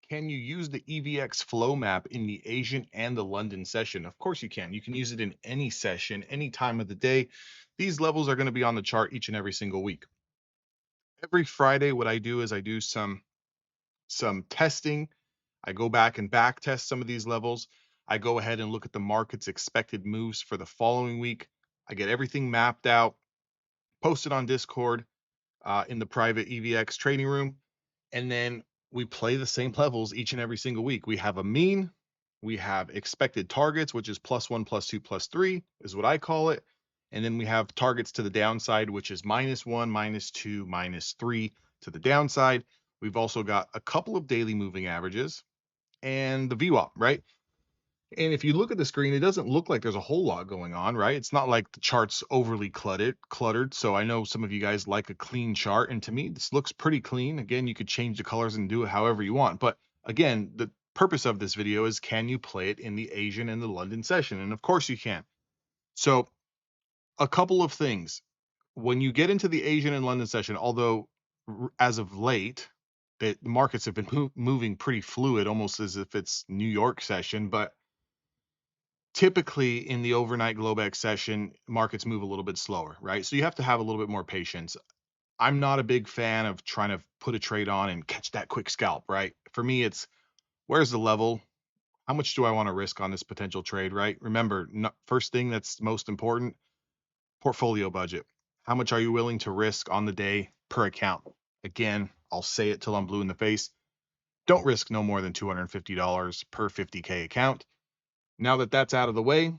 Can you use the EVX Flow Map in the Asian and the London session? Of course you can. You can use it in any session, any time of the day. These levels are going to be on the chart each and every single week. Every Friday, what I do is I do some testing. I go back and back test some of these levels. I go ahead and look at the market's expected moves for the following week. I get everything mapped out, posted on Discord in the private EVX trading room, and then we play the same levels each and every single week. We have a mean, we have expected targets, which is +1, +2, +3 is what I call it. And then we have targets to the downside, which is -1, -2, -3 to the downside. We've also got a couple of daily moving averages and the VWAP, right? And if you look at the screen, it doesn't look like there's a whole lot going on, right? It's not like the chart's overly cluttered. So I know some of you guys like a clean chart, and to me, this looks pretty clean. Again, you could change the colors and do it however you want. But again, the purpose of this video is, can you play it in the Asian and the London session? And of course you can. So a couple of things. When you get into the Asian and London session, although as of late, the markets have been moving pretty fluid, almost as if it's New York session, but typically in the overnight Globex session, markets move a little bit slower, right? So you have to have a little bit more patience. I'm not a big fan of trying to put a trade on and catch that quick scalp, right? For me, it's where's the level? How much do I want to risk on this potential trade, right? Remember, first thing that's most important, portfolio budget. How much are you willing to risk on the day per account? Again, I'll say it till I'm blue in the face. Don't risk no more than $250 per 50K account. Now that that's out of the way,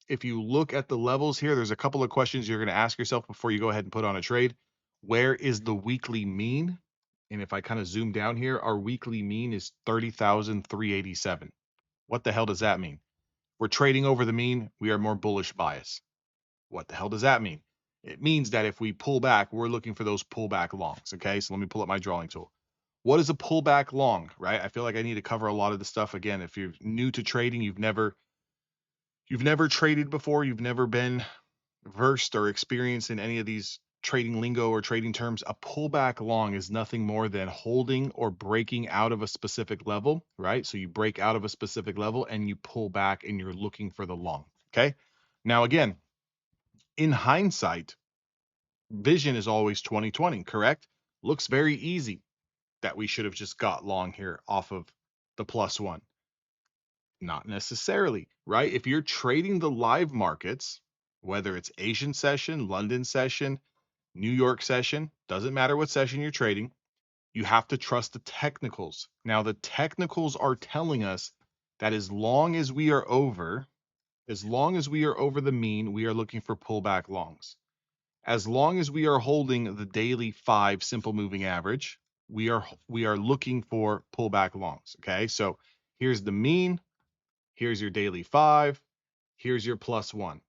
if you look at the levels here, there's a couple of questions you're going to ask yourself before you go ahead and put on a trade. Where is the weekly mean? And if I kind of zoom down here, our weekly mean is 30,387. What the hell does that mean? We're trading over the mean. We are more bullish bias. What the hell does that mean? It means that if we pull back, we're looking for those pullback longs. Okay, so let me pull up my drawing tool. What is a pullback long, right? I feel like I need to cover a lot of the stuff. Again, if you're new to trading, you've never traded before, you've never been versed or experienced in any of these trading lingo or trading terms, a pullback long is nothing more than holding or breaking out of a specific level, right? So you break out of a specific level and you pull back and you're looking for the long. Okay. Now, again, in hindsight, vision is always 2020, correct? Looks very easy that we should have just got long here off of the +1. Not necessarily, right? If you're trading the live markets, whether it's Asian session, London session, New York session, doesn't matter what session you're trading, you have to trust the technicals. Now, the technicals are telling us that as long as we are over the mean, we are looking for pullback longs. As long as we are holding the daily 5 simple moving average, we are looking for pullback longs. Okay, so here's the mean. Here's your daily 5. Here's your +1.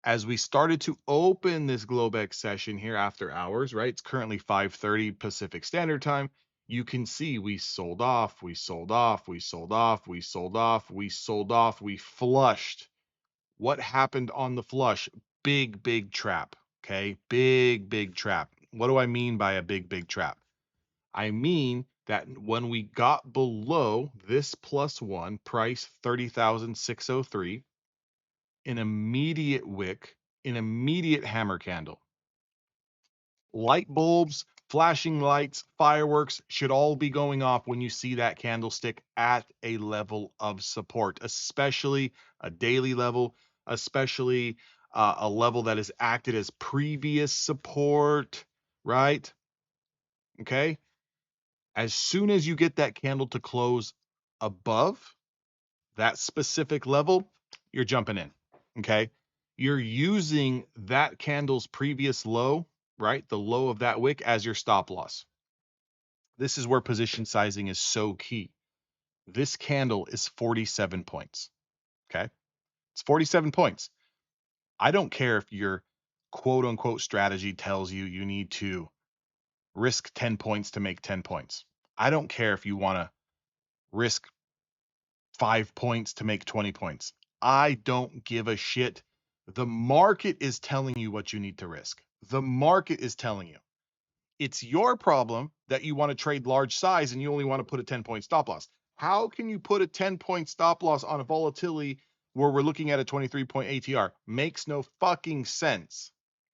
As we started to open this Globex session here after hours, right? It's currently 5:30 Pacific Standard Time. You can see we sold off, we sold off, we sold off, we sold off, we sold off, we flushed. What happened on the flush? Big, big trap. Okay. Big, big trap. What do I mean by a big, big trap? I mean that when we got below this +1 price 30,603, an immediate wick, an immediate hammer candle. Light bulbs, flashing lights, fireworks should all be going off when you see that candlestick at a level of support, especially a daily level, especially a level that has acted as previous support, right? Okay. As soon as you get that candle to close above that specific level, you're jumping in. Okay. You're using that candle's previous low, right? The low of that wick as your stop loss. This is where position sizing is so key. This candle is 47 points. Okay. It's 47 points. I don't care if your quote unquote strategy tells you you need to risk 10 points to make 10 points. I don't care if you want to risk 5 points to make 20 points. I don't give a shit. The market is telling you what you need to risk. The market is telling you. It's your problem that you want to trade large size and you only want to put a 10-point stop loss. How can you put a 10-point stop loss on a volatility where we're looking at a 23-point ATR? Makes no fucking sense.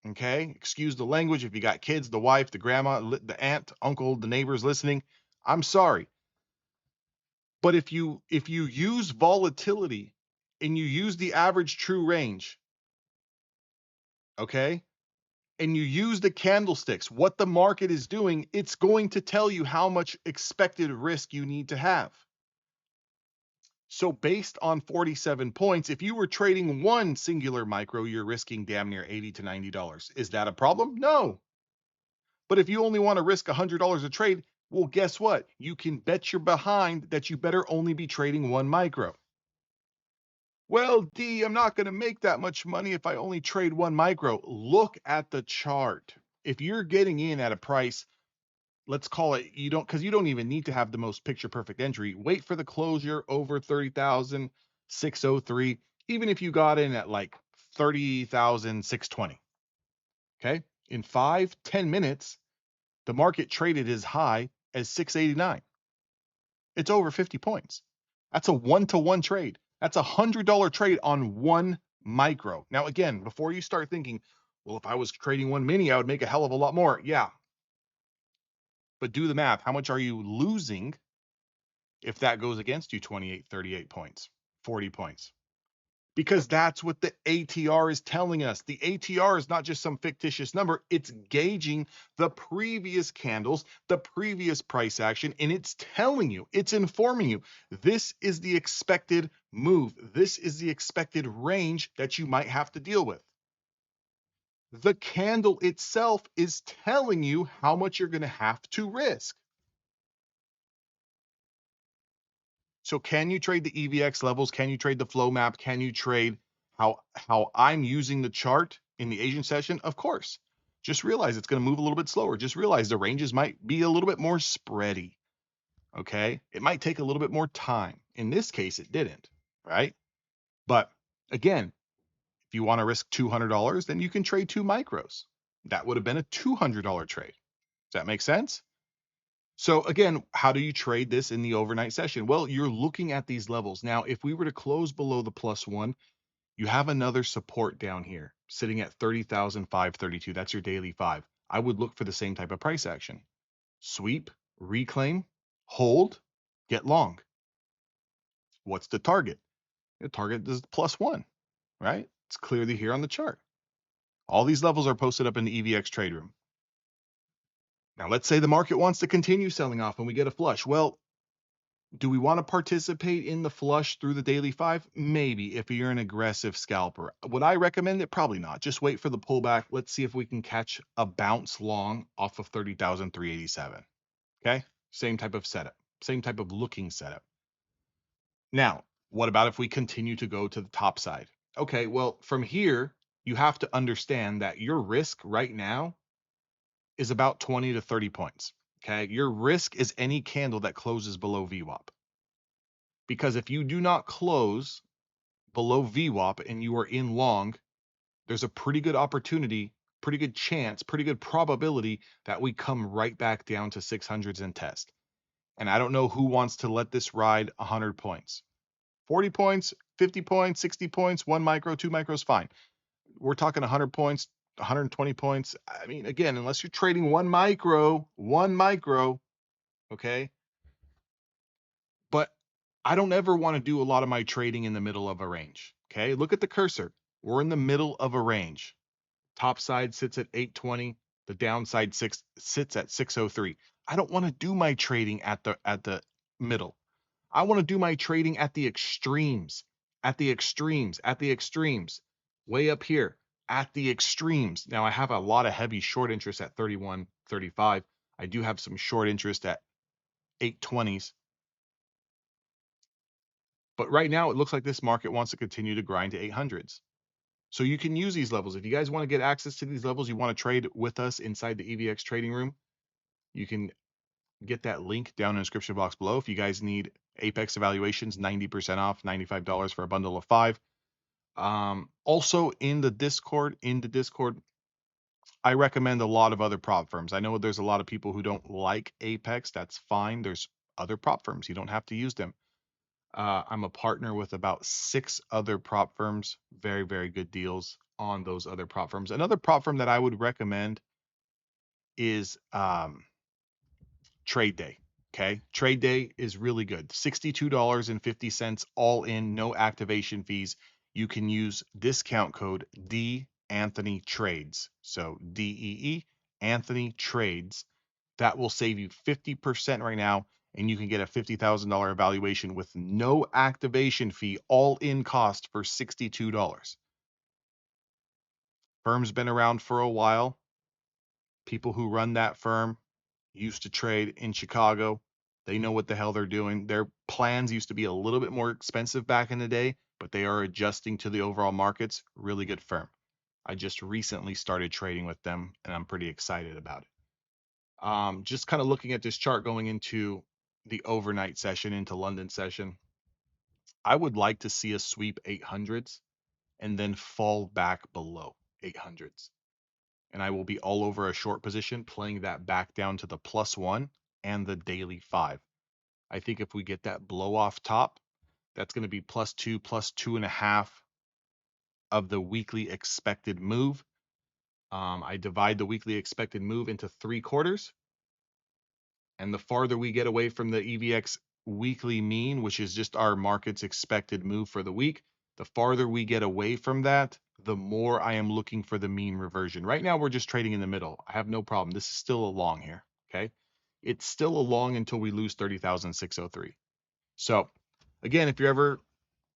Okay? Excuse the language. If you got kids, the wife, the grandma, the aunt, uncle, the neighbors listening, I'm sorry. But if you use volatility and you use the average true range, okay, and you use the candlesticks, what the market is doing, it's going to tell you how much expected risk you need to have. So based on 47 points, if you were trading one singular micro, you're risking damn near $80 to $90. Is that a problem? No. But if you only want to risk $100 a trade, well, guess what? You can bet your behind that you better only be trading one micro. Well, D, I'm not going to make that much money if I only trade one micro. Look at the chart. If you're getting in at a price, let's call it, because you don't even need to have the most picture perfect entry. Wait for the closure over 30,603. Even if you got in at like 30,620. Okay. In 5-10 minutes, the market traded as high as 689. It's over 50 points. That's a 1-to-1 trade. That's $100 trade on one micro. Now, again, before you start thinking, well, if I was trading one mini, I would make a hell of a lot more. Yeah. But do the math. How much are you losing if that goes against you? 28, 38 points, 40 points. Because that's what the ATR is telling us. The ATR is not just some fictitious number. It's gauging the previous candles, the previous price action, and it's telling you, it's informing you, this is the expected move. This is the expected range that you might have to deal with. The candle itself is telling you how much you're going to have to risk. So can you trade the EVX levels? Can you trade the flow map? Can you trade how I'm using the chart in the Asian session? Of course. Just realize it's going to move a little bit slower. Just realize the ranges might be a little bit more spready. Okay? It might take a little bit more time. In this case, it didn't, right? But again, if you want to risk $200, then you can trade two micros. That would have been a $200 trade. Does that make sense? So again, how do you trade this in the overnight session? Well, you're looking at these levels. Now, if we were to close below the +1, you have another support down here sitting at 30,532. That's your daily 5. I would look for the same type of price action. Sweep, reclaim, hold, get long. What's the target? The target is +1, right? It's clearly here on the chart. All these levels are posted up in the EVX trade room. Now, let's say the market wants to continue selling off and we get a flush. Well, do we want to participate in the flush through the daily 5? Maybe, if you're an aggressive scalper. Would I recommend it? Probably not. Just wait for the pullback. Let's see if we can catch a bounce long off of 30,387. Okay? Same type of setup. Same type of looking setup. Now, what about if we continue to go to the top side? Okay, well, from here, you have to understand that your risk right now is about 20 to 30 points. Okay? Your risk is any candle that closes below VWAP. Because if you do not close below VWAP and you are in long, there's a pretty good opportunity, pretty good chance, pretty good probability that we come right back down to 600s and test. And I don't know who wants to let this ride 100 points. 40 points, 50 points, 60 points, 1 micro, 2 micros, fine. We're talking 100 points, 120 points. I mean, again, unless you're trading one micro, okay? But I don't ever want to do a lot of my trading in the middle of a range. Okay, look at the cursor. We're in the middle of a range. Top side sits at 820. The downside sits at 603. I don't want to do my trading at the middle. I want to do my trading at the extremes, way up here at the extremes. Now I have a lot of heavy short interest at 31.35. I do have some short interest at 820s. But right now, it looks like this market wants to continue to grind to 800s. So you can use these levels. If you guys want to get access to these levels, you want to trade with us inside the EVX trading room, you can get that link down in the description box below. If you guys need Apex evaluations, 90% off, $95 for a bundle of 5. Also in the Discord, I recommend a lot of other prop firms. I know there's a lot of people who don't like Apex. That's fine. There's other prop firms. You don't have to use them. I'm a partner with about 6 other prop firms. Very, very good deals on those other prop firms. Another prop firm that I would recommend is Trade Day. Okay. Trade Day is really good. $62.50 all in, no activation fees. You can use discount code D Anthony Trades. So DEE Anthony Trades. That will save you 50% right now, and you can get a $50,000 evaluation with no activation fee, all in cost for $62. Firm's been around for a while. People who run that firm used to trade in Chicago. They know what the hell they're doing. Their plans used to be a little bit more expensive back in the day, but they are adjusting to the overall markets. Really good firm. I just recently started trading with them, and I'm pretty excited about it. Just kind of looking at this chart going into the overnight session, into London session, I would like to see us sweep 800s and then fall back below 800s. And I will be all over a short position, playing that back down to the +1 and the daily 5. I think if we get that blow off top, that's going to be +2, +2.5 of the weekly expected move. I divide the weekly expected move into 3 quarters. And the farther we get away from the EVX weekly mean, which is just our market's expected move for the week, the farther we get away from that, the more I am looking for the mean reversion. Right now, we're just trading in the middle. I have no problem. This is still a long here. Okay. It's still a long until we lose 30,603. So again, if you're ever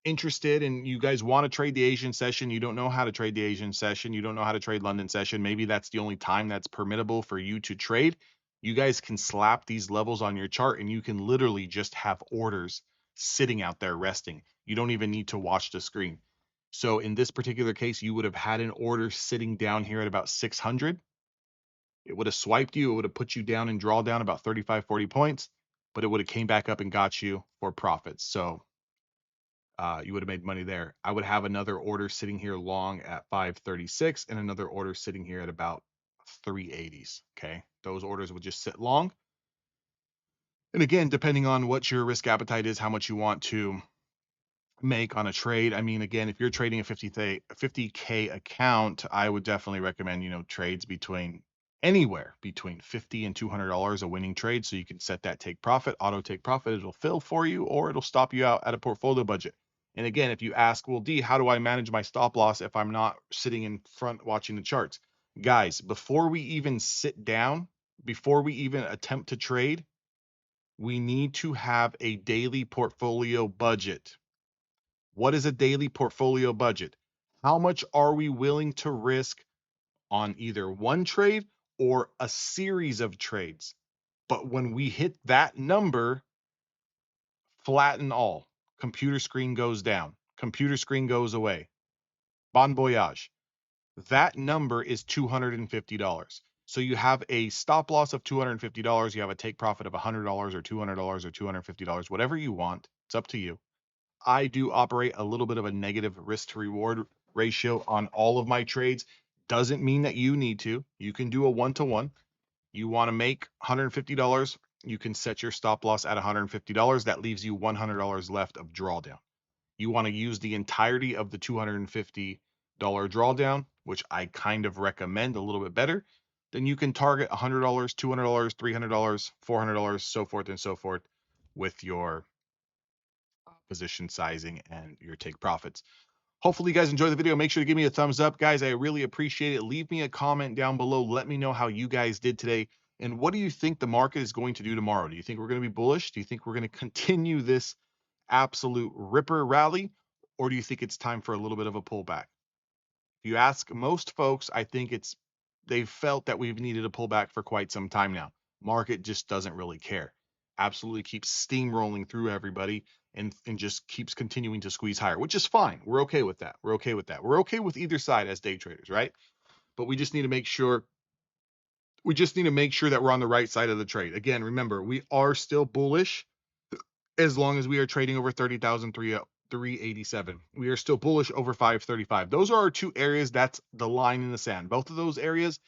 interested and you guys want to trade the Asian session, you don't know how to trade the Asian session, you don't know how to trade London session, maybe that's the only time that's permittable for you to trade, you guys can slap these levels on your chart and you can literally just have orders sitting out there resting. You don't even need to watch the screen. So in this particular case, you would have had an order sitting down here at about 600. It would have swiped you, it would have put you down and draw down about 35, 40 points, but it would have came back up and got you for profits. So you would have made money there. I would have another order sitting here long at 536 and another order sitting here at about 380s. Okay. Those orders would just sit long. And again, depending on what your risk appetite is, how much you want to make on a trade. I mean, again, if you're trading a 50K account, I would definitely recommend, trades between anywhere between $50 and $200 a winning trade. So you can set that take profit, auto take profit. It'll fill for you or it'll stop you out at a portfolio budget. And again, if you ask, well, D, how do I manage my stop loss if I'm not sitting in front watching the charts? Guys, before we even sit down, before we even attempt to trade, we need to have a daily portfolio budget. What is a daily portfolio budget? How much are we willing to risk on either one trade or a series of trades? But when we hit that number, flatten all. Computer screen goes down. Computer screen goes away. Bon voyage. That number is $250. So you have a stop loss of $250. You have a take profit of $100 or $200 or $250, whatever you want. It's up to you. I do operate a little bit of a negative risk to reward ratio on all of my trades. Doesn't mean that you need to. You can do a 1-to-1. You want to make $150. You can set your stop loss at $150. That leaves you $100 left of drawdown. You want to use the entirety of the $250 drawdown, which I kind of recommend a little bit better. Then you can target $100, $200, $300, $400, so forth and so forth with your position sizing and your take profits. Hopefully you guys enjoy the video. Make sure to give me a thumbs up, guys. I really appreciate it. Leave me a comment down below. Let me know how you guys did today. And what do you think the market is going to do tomorrow? Do you think we're going to be bullish? Do you think we're going to continue this absolute ripper rally? Or do you think it's time for a little bit of a pullback? If you ask most folks, I think they've felt that we've needed a pullback for quite some time now. Market just doesn't really care. Absolutely keeps steamrolling through everybody and just keeps continuing to squeeze higher, which is fine. We're okay with that. We're okay with that. We're okay with either side as day traders, right? But we just need to make sure that we're on the right side of the trade. Again, remember, we are still bullish as long as we are trading over 30,387. We are still bullish over 535. Those are our two areas. That's the line in the sand. Both of those areas,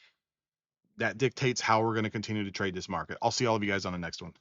that dictates how we're going to continue to trade this market. I'll see all of you guys on the next one.